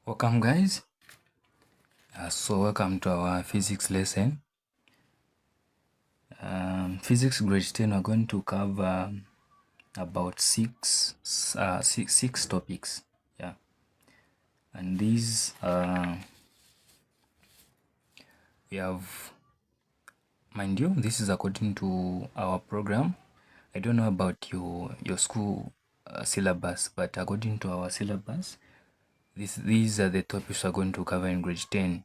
Welcome guys. Welcome to our physics lesson. Physics grade 10, we're going to cover about six topics. Yeah, and these we have, mind you, this is according to our program. I don't know about your school syllabus, but according to our syllabus, these are the topics we're going to cover in grade 10.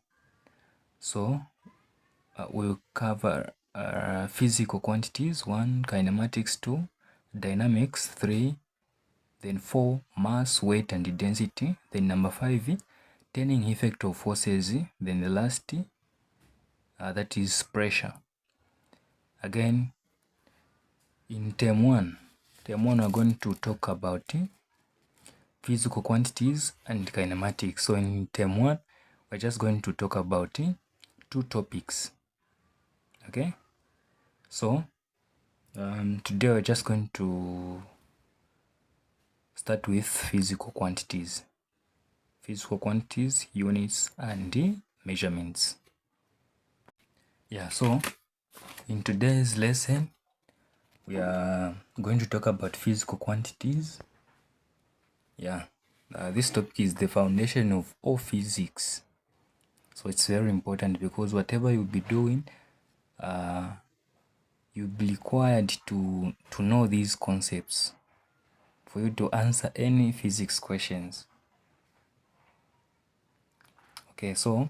So we'll cover physical quantities 1, kinematics 2, dynamics 3, then 4, mass, weight and density, then number 5, turning effect of forces, then the last that is pressure. Again, in term 1 we're going to talk about physical quantities and kinematics. So in term 1 we're just going to talk about 2 topics. Okay, so today we're just going to start with physical quantities, units and measurements. Yeah, so in today's lesson we are going to talk about physical quantities. Yeah, this topic is the foundation of all physics, so it's very important because whatever you'll be doing, you'll be required to know these concepts for you to answer any physics questions. Okay, so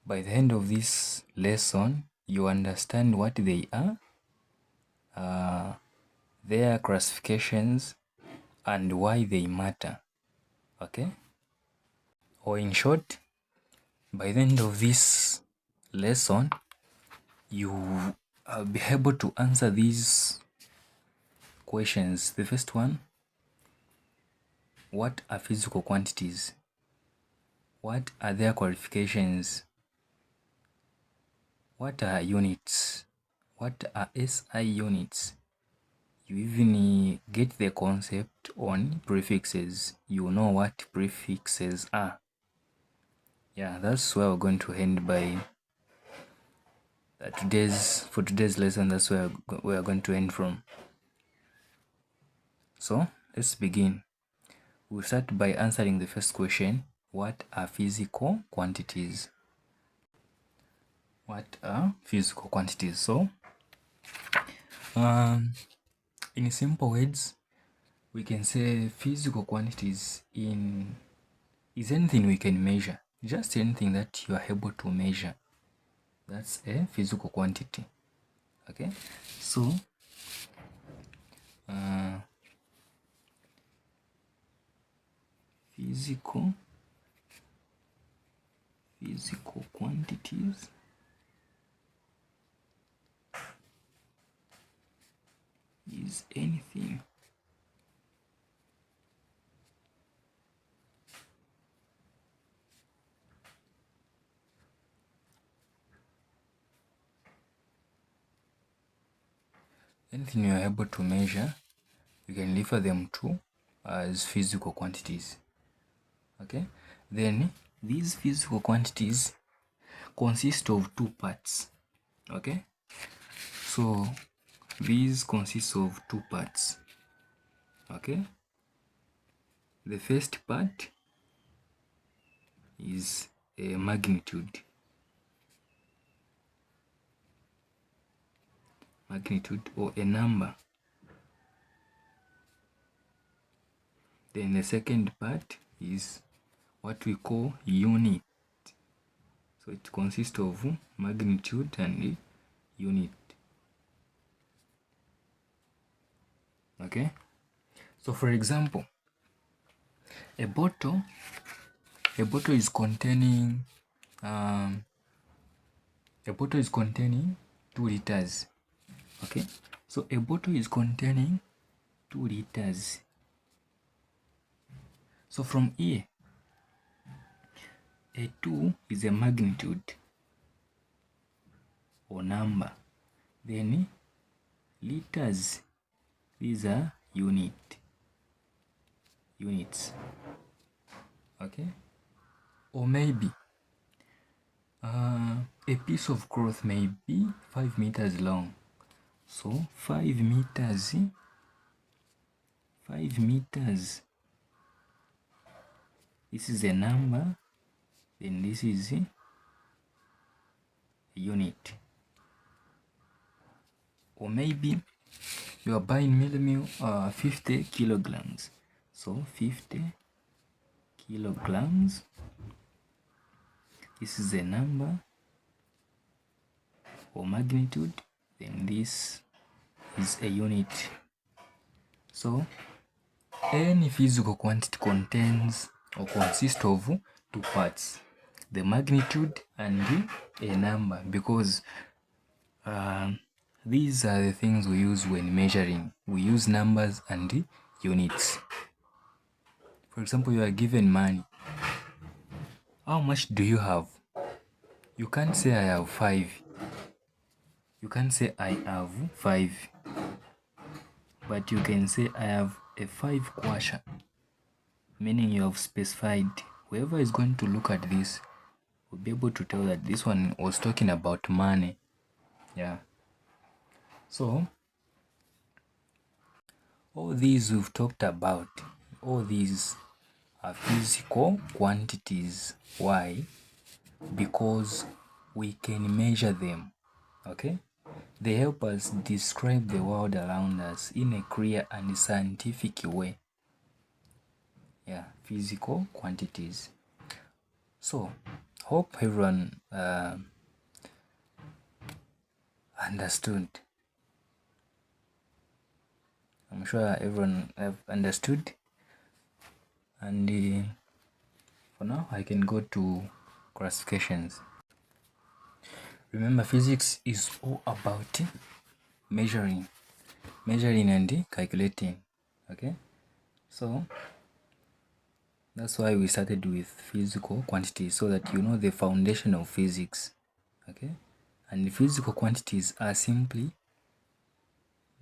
by the end of this lesson, you understand what they are, their classifications, and why they matter. Okay? Or in short, by the end of this lesson, you will be able to answer these questions. The first one, what are physical quantities? What are their qualifications? What are units? What are SI units? You even get the concept on prefixes. You know what prefixes are. Yeah, that's where we're going to end by for today's lesson. That's where we are going to end from. So let's begin. We'll start by answering the first question. What are physical quantities? What are physical quantities? So in simple words, we can say physical quantities is anything we can measure. Just anything that you are able to measure. That's a physical quantity. Okay, so physical quantities is anything you are able to measure. You can refer them to as physical quantities. Okay, then these physical quantities consist of 2 parts. Okay, so these consist of 2 parts. Okay, the first part is a magnitude or a number. Then the second part is what we call unit. So it consists of magnitude and unit. Okay, so for example, a bottle is containing 2 liters. Okay, so a bottle is containing 2 liters. So from here, a 2 is a magnitude or number, then liters, these are units. Okay, or maybe a piece of cloth may be 5 meters long. So 5 meters, 5 meters, this is a number, then this is a unit. Or maybe you are buying 50 kilograms. So 50 kilograms, this is a number or magnitude, then this is a unit. So any physical quantity contains or consists of two parts, the magnitude and a number, because these are the things we use when measuring. We use numbers and units. For example, you are given money. How much do you have? You can't say I have 5. You can't say I have 5. But you can say I have a 5 kwasha. Meaning you have specified. Whoever is going to look at this will be able to tell that this one was talking about money. Yeah. So all these we've talked about, all these are physical quantities. Why? Because we can measure them. Okay? They help us describe the world around us in a clear and scientific way. Yeah, physical quantities. So, hope everyone understood. I'm sure everyone have understood. And for now, I can go to classifications. Remember, physics is all about measuring and calculating. Okay, so that's why we started with physical quantities, so that you know the foundation of physics. Okay, and physical quantities are simply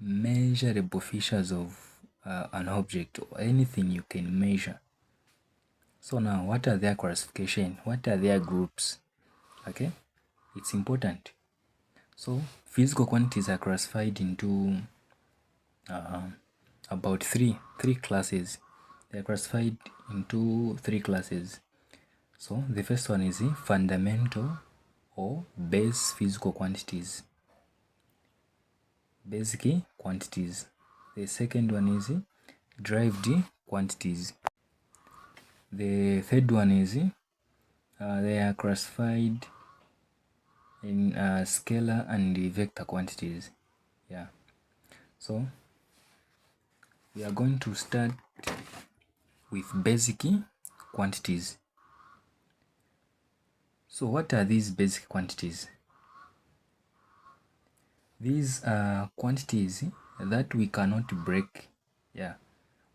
measurable features of an object or anything you can measure. So now, what are their classification? What are their groups? Okay, it's important. So physical quantities are classified into about three classes. They are classified into 3 classes. So the first one is fundamental or base physical quantities, basic quantities. The second one is derived quantities. The third one is they are classified in scalar and vector quantities. Yeah. So we are going to start with basic quantities. So what are these basic quantities? These are quantities that we cannot break. Yeah,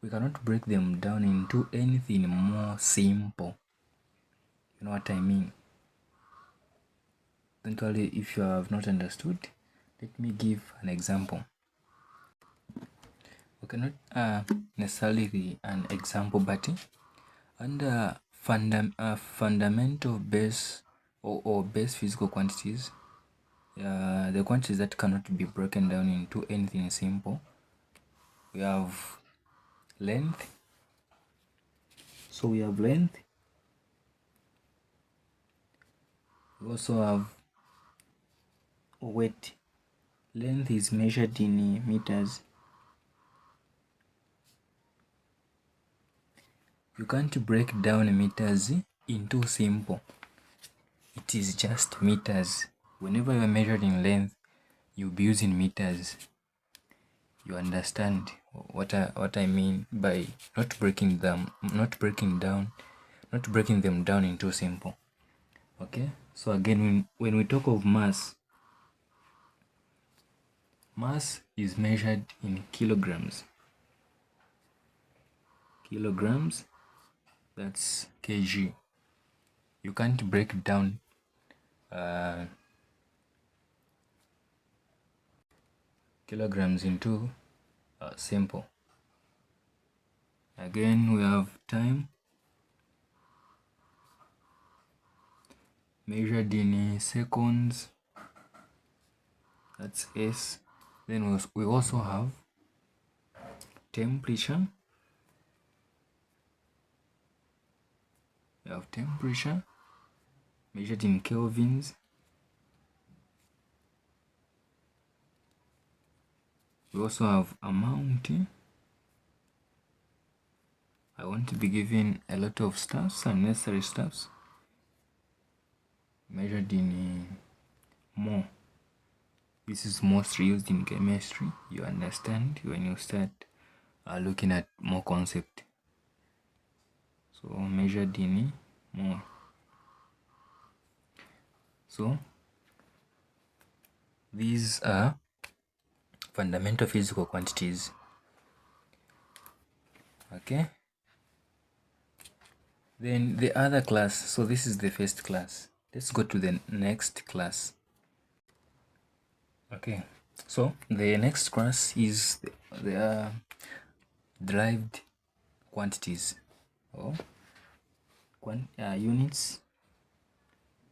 we cannot break them down into anything more simple. You know what I mean? Eventually, if you have not understood, let me give an example. Okay, not necessarily an example, but under fundamental base or base physical quantities, the quantities that cannot be broken down into anything simple, we have length. So we have length. We also have weight. Length is measured in meters. You can't break down meters into simple. It is just meters. Whenever you are measuring length, you'll be using meters. You understand what I mean by not breaking them down into simple. Okay, so again, when we talk of mass is measured in kilograms. That's kg. You can't break down kilograms into simple. Again, we have time. measured in seconds, that's S. Then we also have temperature. We have temperature measured in kelvins. We also have amount. I want to be given a lot of stuffs, unnecessary stuffs, measured in mole. This is mostly used in chemistry. You understand when you start looking at more concept. So measured in mole. So these are fundamental physical quantities. Okay. Then the other class. So this is the first class. Let's go to the next class. Okay. So the next class is the derived quantities or units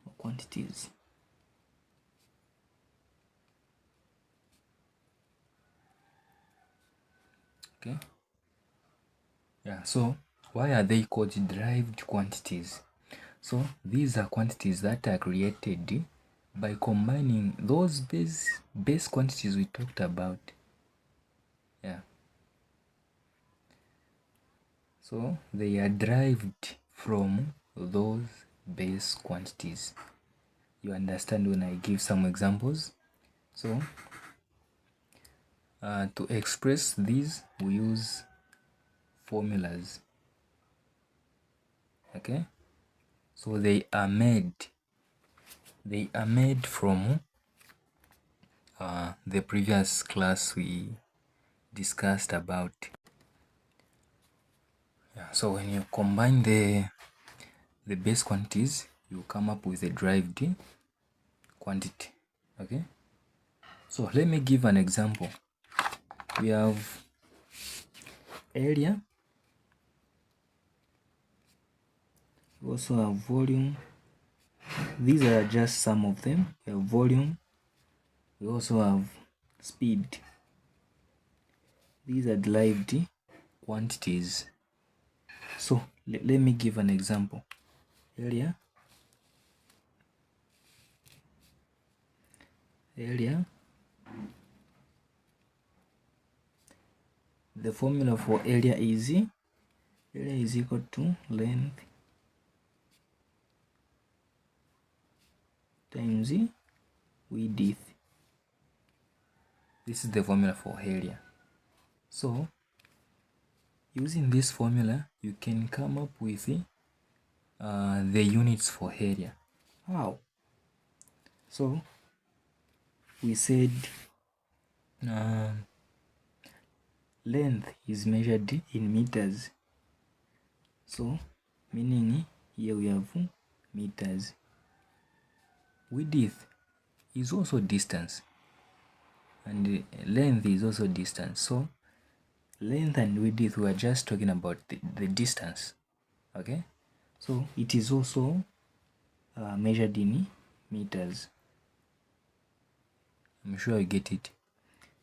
or quantities. Okay. Yeah, so why are they called derived quantities? So these are quantities that are created by combining those base quantities we talked about. Yeah. So they are derived from those base quantities. You understand when I give some examples? So to express these, we use formulas. Okay, so they are made from the previous class we discussed about. Yeah, so when you combine the base quantities, you come up with a derived quantity. Okay, so let me give an example. We have area, we also have volume. These are just some of them. We have volume, we also have speed. These are derived quantities. So let me give an example. Area, the formula for area is equal to length times width. This is the formula for area. So using this formula, you can come up with the units for area. How? So we said length is measured in meters. So meaning here we have meters. Width is also distance, and length is also distance. So length and width, we are just talking about the distance. Okay, so it is also measured in meters. I'm sure you get it.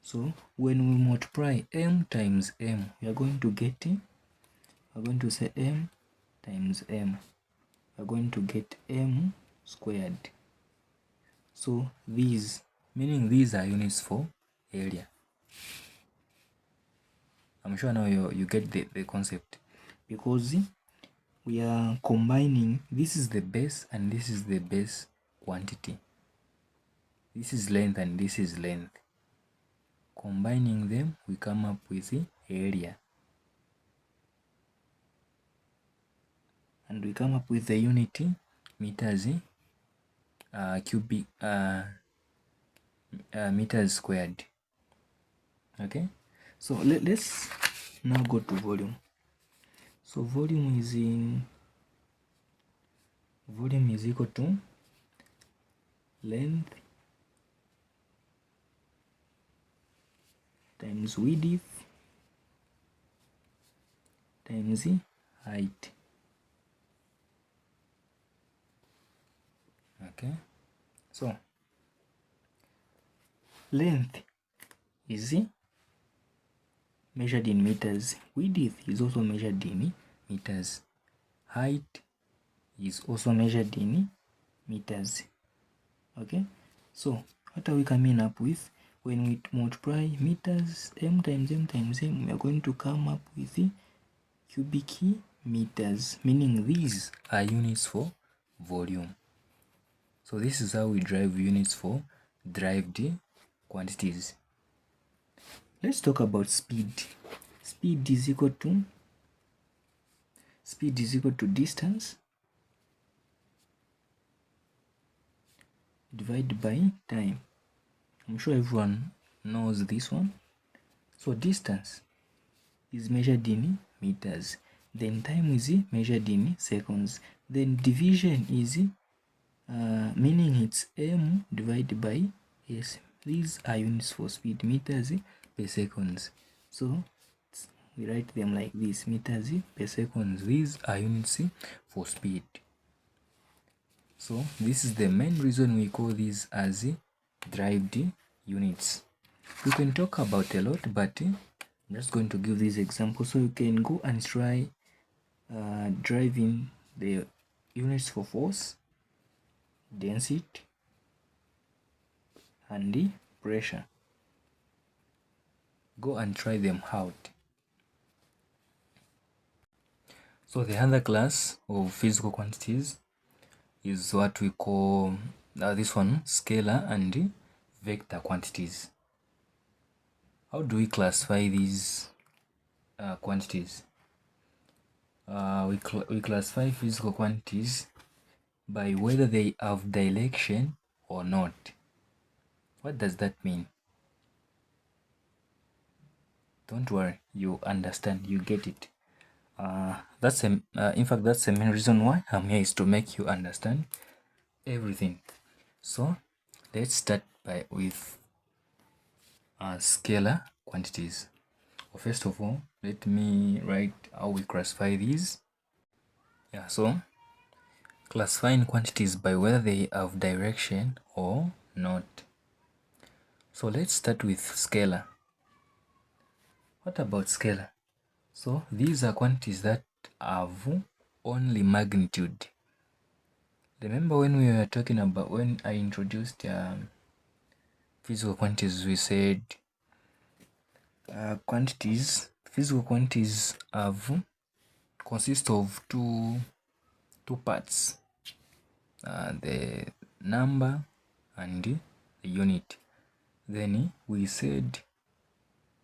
So when we multiply m times m, we are going to get, we're going to say m times m, we're going to get m squared. So these, meaning these are units for area. I'm sure now you get the concept, because we are combining, this is the base and this is the base quantity. This is length and this is length. Combining them, we come up with the area. And we come up with the unit meters cubic meters squared. Okay, so let's now go to volume. So volume is equal to length times width times height. Okay, so length is measured in meters, width is also measured in meters, height is also measured in meters. Okay, so what are we coming up with? When we multiply meters, m times m times m, we are going to come up with cubic meters, meaning these are units for volume. So this is how we derive units for derived quantities. Let's talk about speed. Speed is equal to distance divided by time. I'm sure everyone knows this one. So distance is measured in meters, then time is measured in seconds, then division is meaning it's m divided by s. These are units for speed, meters per seconds. So we write them like this: meters per seconds. These are units for speed. So this is the main reason we call these as derived units. We can talk about a lot, but I'm just going to give this example so you can go and try deriving the units for force, density, and the pressure. Go and try them out. So the other class of physical quantities is what we call this one scalar and vector quantities. How do we classify these quantities? We classify physical quantities by whether they have direction or not. What does that mean? Don't worry, you understand, you get it. In fact, that's the main reason why I'm here, is to make you understand everything. So let's start with scalar quantities. First of all, let me write how we classify these. Yeah, so classifying quantities by whether they have direction or not. So let's start with scalar. What about scalar? So these are quantities that have only magnitude. Remember when we were talking about, when I introduced physical quantities, we said physical quantities consist of two parts, the number and the unit. Then we said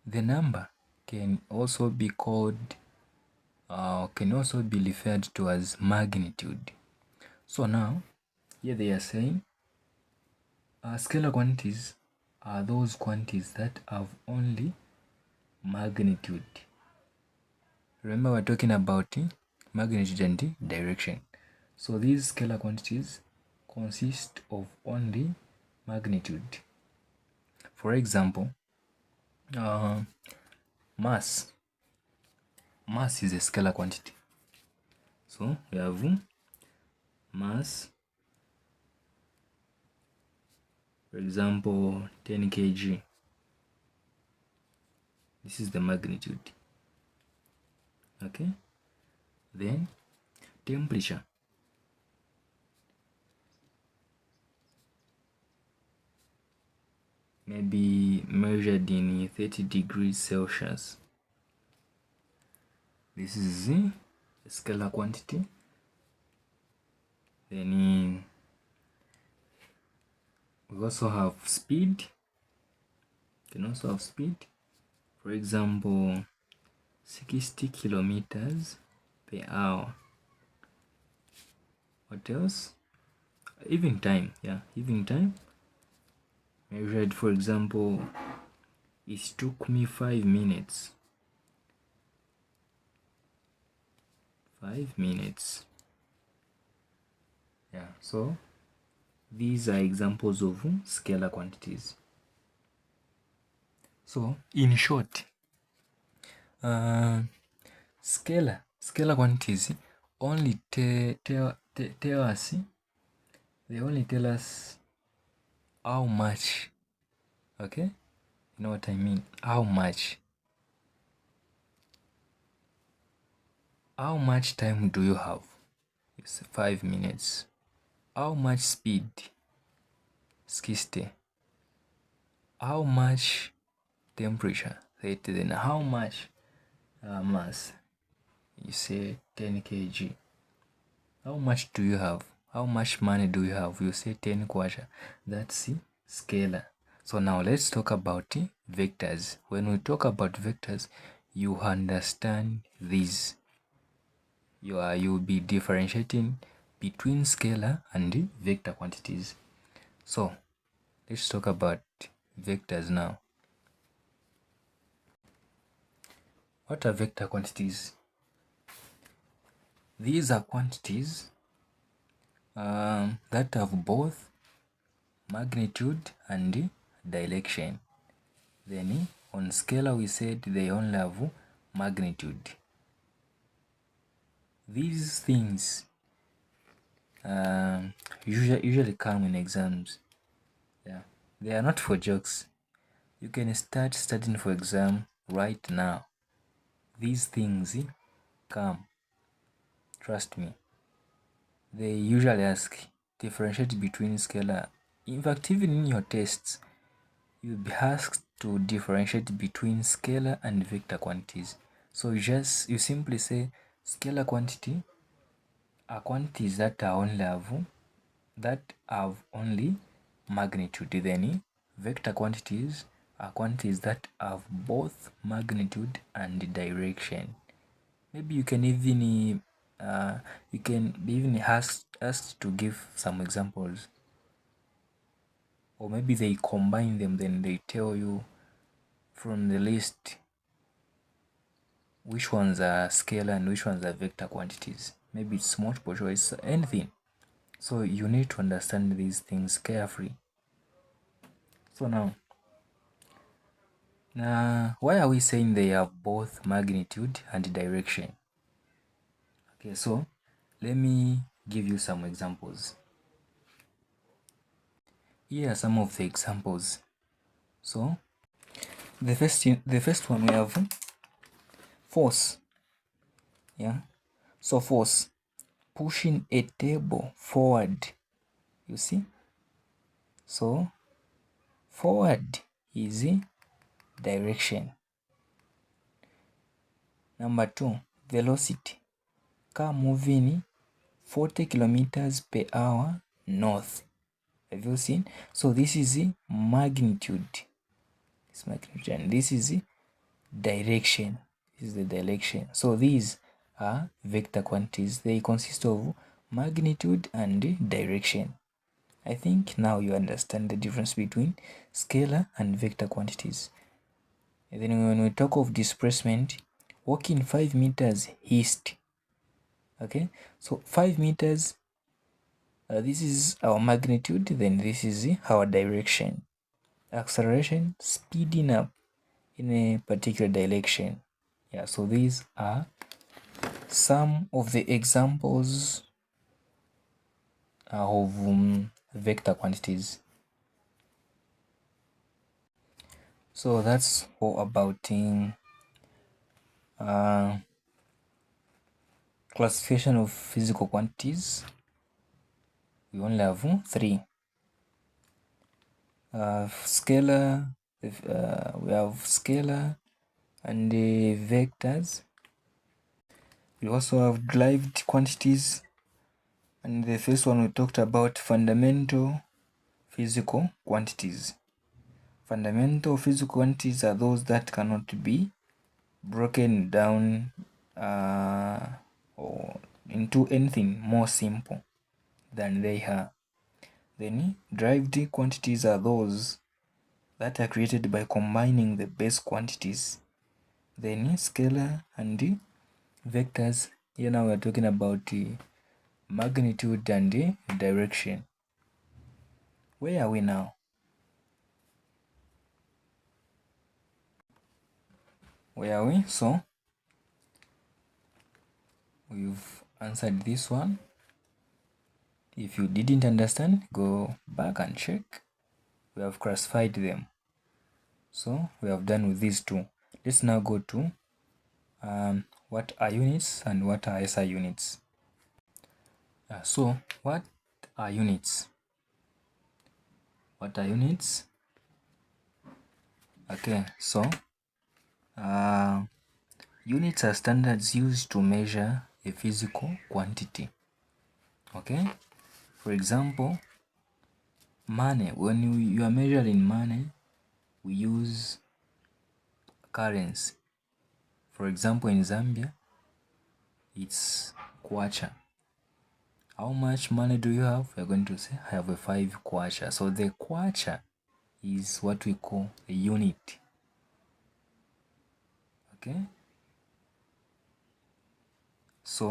the number can also be called can also be referred to as magnitude. So now here they are saying scalar quantities are those quantities that have only magnitude. Remember, we're talking about magnitude and direction. So these scalar quantities consist of only magnitude. For example, mass is a scalar quantity. So we have mass, for example, 10 kg. This is the magnitude. Okay, then temperature. Maybe measured in 30 degrees Celsius. This is a scalar quantity. Then we also have speed. You can also have speed. For example, 60 kilometers per hour. What else? Even time. Yeah, even time. Measured, for example, it took me 5 minutes. 5 minutes. Yeah, so these are examples of scalar quantities. So in short, scalar quantities only tell us They only tell us how much. Okay, you know what I mean? How much time do you have? It's 5 minutes. How much speed? 60. How much temperature? 30. Then how much mass? You say 10 kg. How much do you have? How much money do you have? You say 10 kwacha. That's scalar. So now let's talk about vectors. When we talk about vectors, you understand these. You'll be differentiating between scalar and vector quantities. So let's talk about vectors now. What are vector quantities? These are quantities that have both magnitude and direction. Then on scalar we said they only have magnitude. These things usually come in exams. Yeah, they are not for jokes. You can start studying for exam right now. These things come. Trust me. They usually ask differentiate between scalar. In fact, even in your tests, you'll be asked to differentiate between scalar and vector quantities. So you simply say scalar quantity are quantities that have only magnitude. Then vector quantities are quantities that have both magnitude and direction. Maybe you can even be even asked to give some examples, or maybe they combine them, then they tell you from the list which ones are scalar and which ones are vector quantities. Maybe it's multiple choice, anything. So you need to understand these things carefully. So now why are we saying they have both magnitude and direction? Okay, so let me give you some examples. Here are some of the examples. So the first one we have force. Yeah, so force, pushing a table forward. You see, so forward is direction. Number 2, velocity, car moving 40 kilometers per hour north. Have you seen? So this is magnitude. This magnitude, and this is direction. This is the direction. So these are vector quantities. They consist of magnitude and direction. I think now you understand the difference between scalar and vector quantities. And then when we talk of displacement, walking 5 meters east. Okay, so 5 meters, this is our magnitude, then this is our direction. Acceleration, speeding up in a particular direction. Yeah, so these are some of the examples of vector quantities. So that's all about classification of physical quantities. We only have 3. Scalar, we have scalar and vectors. We also have derived quantities, and the first one we talked about fundamental physical quantities. Fundamental physical quantities are those that cannot be broken down or into anything more simple than they are. Then derived quantities are those that are created by combining the base quantities. Then scalar and vectors. Here now we are talking about magnitude and direction. Where are we now? Where are we? So we've answered this one. If you didn't understand, go back and check. We have classified them. So we have done with these two. Let's now go to what are units and what are SI units. So what are units? What are units? Okay, so units are standards used to measure a physical quantity. Okay, for example, money. When you are measuring money, we use currency. For example, in Zambia, it's kwacha. How much money do you have? We're going to say I have a 5 kwacha. So the kwacha is what we call a unit. Okay, so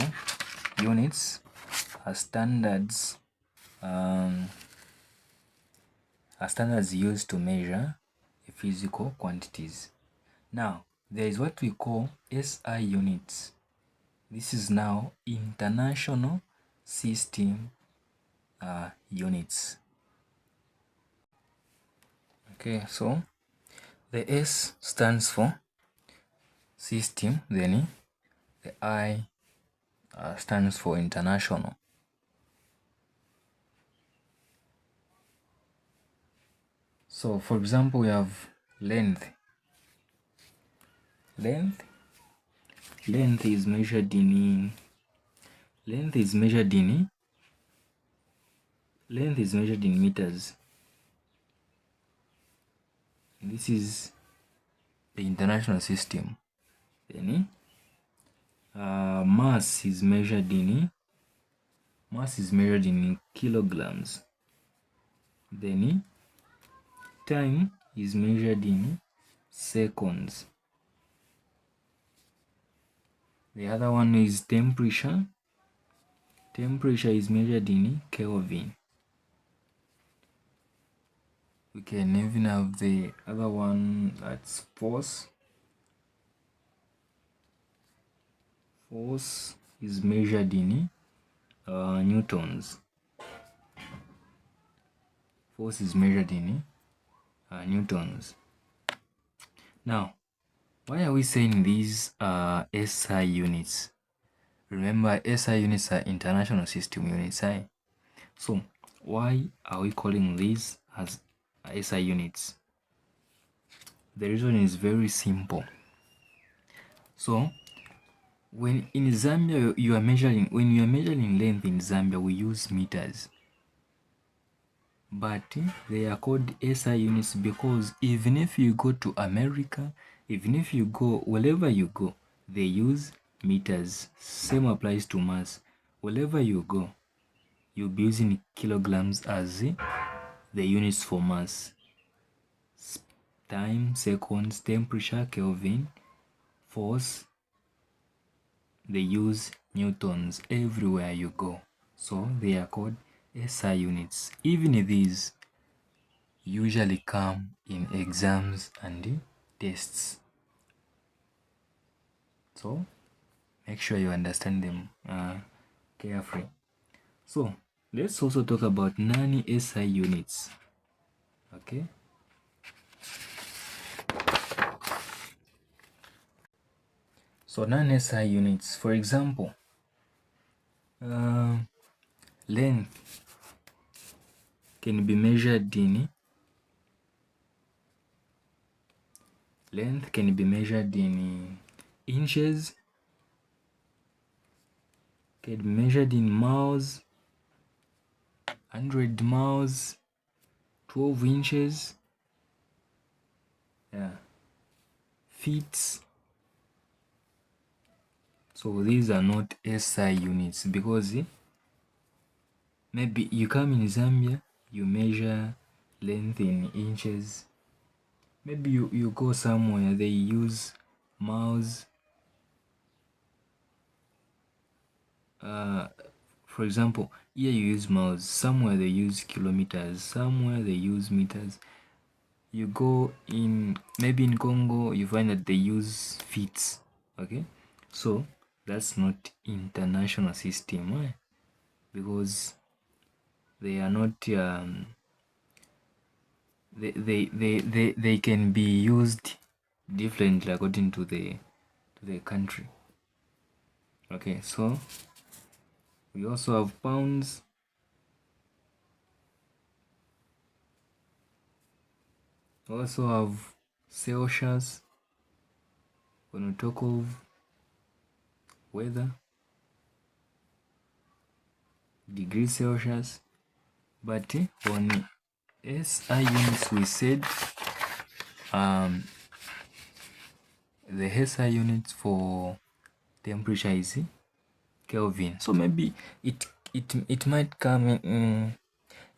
units are standards used to measure physical quantities. Now there is what we call SI units. This is now international system units. Okay, so the S stands for system, then the I stands for international. So for example, we have length. Length is measured in meters. This is the international system. Then mass is measured in kilograms. Then time is measured in seconds. The other one is temperature. Temperature is measured in Kelvin. We can even have the other one, that's force. Force is measured in newtons. Force is measured in newtons. Now, why are we saying these are SI units? Remember, SI units are international system units. So why are we calling these as SI units? The reason is very simple. So when in Zambia when you are measuring length in Zambia, we use meters. But they are called SI units because even if you go to America, even if you go wherever you go, they use meters. Same applies to mass. Wherever you go, you'll be using kilograms as the units for mass. Time, seconds, temperature, Kelvin, force, they use newtons everywhere you go. So they are called SI units. Even these usually come in exams and tests. So make sure you understand them carefully. So let's also talk about non-SI units. Okay. So non-SI units, for example, length can be measured in inches, can be measured in miles, 100 miles, 12 inches, feet. So these are not SI units because maybe you come in Zambia, you measure length in inches. Maybe you go somewhere, they use miles. For example, here you use miles, somewhere they use kilometers, somewhere they use meters. You go maybe in Congo, you find that they use feet. Okay, so that's not international system. Why? Because they are not they can be used differently according to the country. Okay, so we also have pounds. We also have Celsius when we talk of weather, degrees Celsius. But on SI units we said the SI units for temperature is Kelvin. So maybe it might come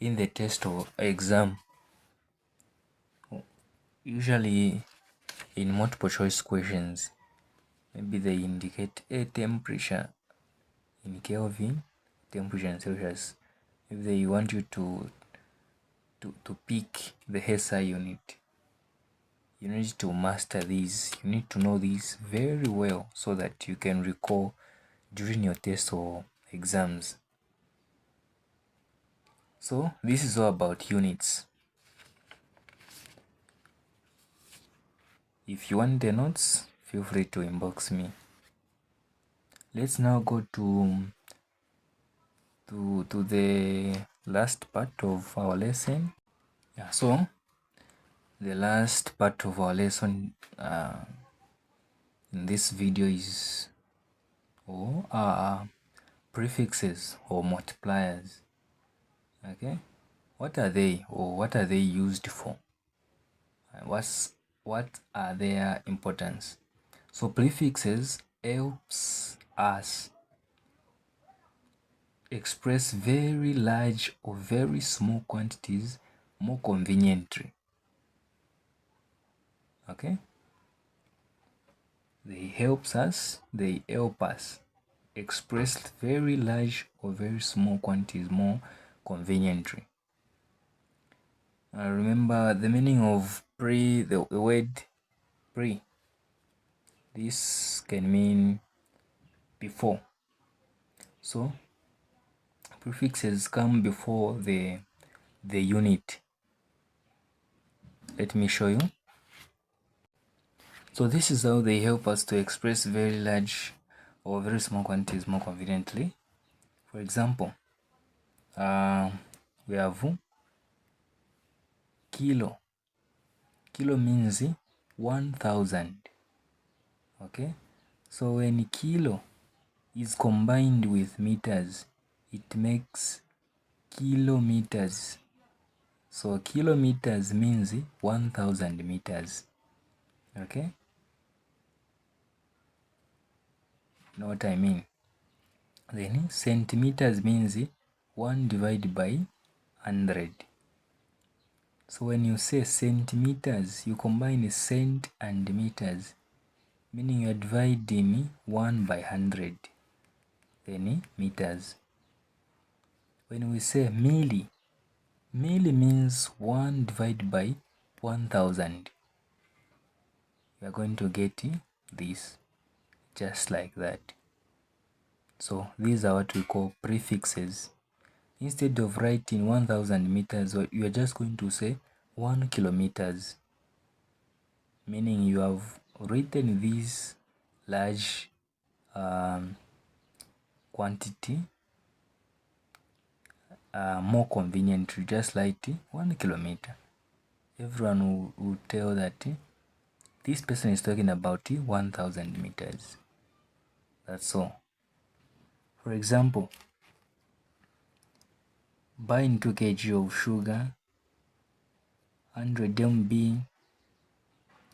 in the test or exam. Usually in multiple choice questions, maybe they indicate a temperature in Kelvin, temperature in Celsius. If they want you to pick the SI unit, you need to master these. You need to know these very well so that you can recall during your tests or exams. So this is all about units. If you want the notes, feel free to inbox me. Let's now go to the last part of our lesson. Yeah, so the last part of our lesson in this video is prefixes or multipliers. Okay, what are they, or what are they used for? What are their importance? So prefixes helps us express very large or very small quantities more conveniently. Okay, they help us express very large or very small quantities more conveniently. Remember the meaning of the word pre. This can mean before. So prefixes come before the unit. Let me show you. So this is how they help us to express very large or very small quantities more conveniently. For example, we have kilo. Kilo means 1000. Okay, so when kilo is combined with meters, it makes kilometers. So kilometers means 1000 meters. Okay, know what I mean? Then centimeters means 1 divided by 100. So when you say centimeters, you combine cent and meters, meaning you are dividing 1 by 100, then meters. When we say milli, milli means 1 divided by 1000. You are going to get this just like that. So these are what we call prefixes. Instead of writing 1000 meters, you are just going to say 1 kilometers, meaning you have written this large quantity more conveniently, just like 1 kilometer. Everyone will tell that this person is talking about 1000 meters. That's all. For example, buying 2 kg of sugar, 100 MB.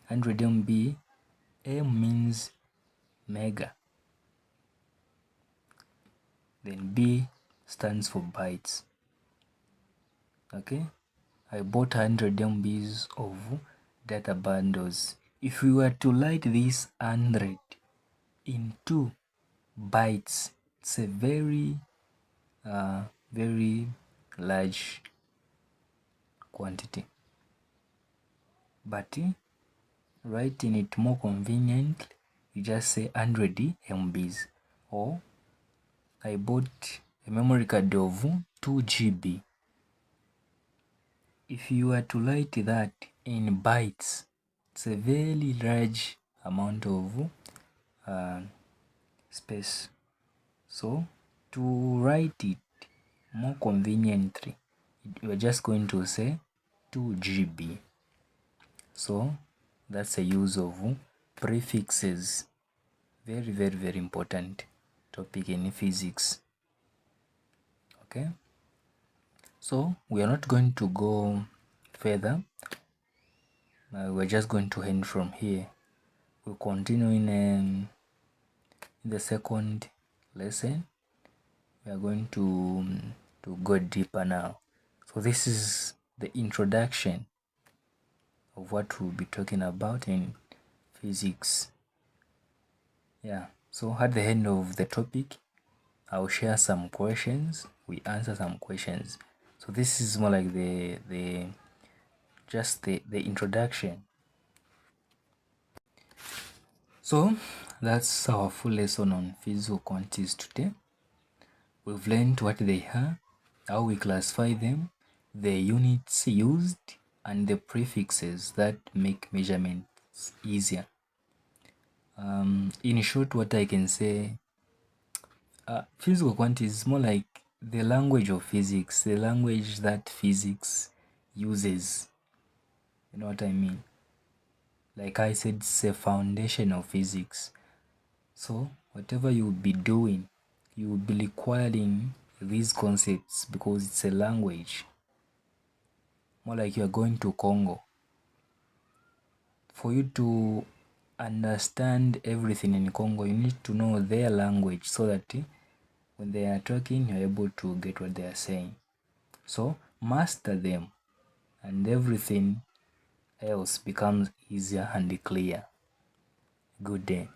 100 MB, M means mega. Then B stands for bytes. Okay, I bought 100 MBs of data bundles. If we were to write this 100 into bytes, it's a very very large quantity. But writing it more convenient, you just say 100 MBs. Or I bought a memory card of 2 GB. if you were to write that in bytes, it's a very large amount of space. So to write it more conveniently, we're just going to say 2 GB. So that's a use of prefixes. Very, very, very important topic in physics. Okay, so we are not going to go further. We're just going to end from here. We'll continue in the second lesson. We are going to go deeper now. So this is the introduction of what we'll be talking about in physics. Yeah, so at the end of the topic, I'll share some questions. We answer some questions. So this is more like the introduction. So that's our full lesson on physical quantities today. We've learned what they are, how we classify them, the units used, and the prefixes that make measurements easier. In short, what I can say, physical quantities is more like the language of physics, the language that physics uses. You know what I mean? Like I said, it's a foundation of physics. So whatever you will be doing, you will be requiring these concepts because it's a language. More like you are going to Congo. For you to understand everything in Congo, you need to know their language so that when they are talking, you're able to get what they are saying. So master them and everything else becomes easier and clear. Good day.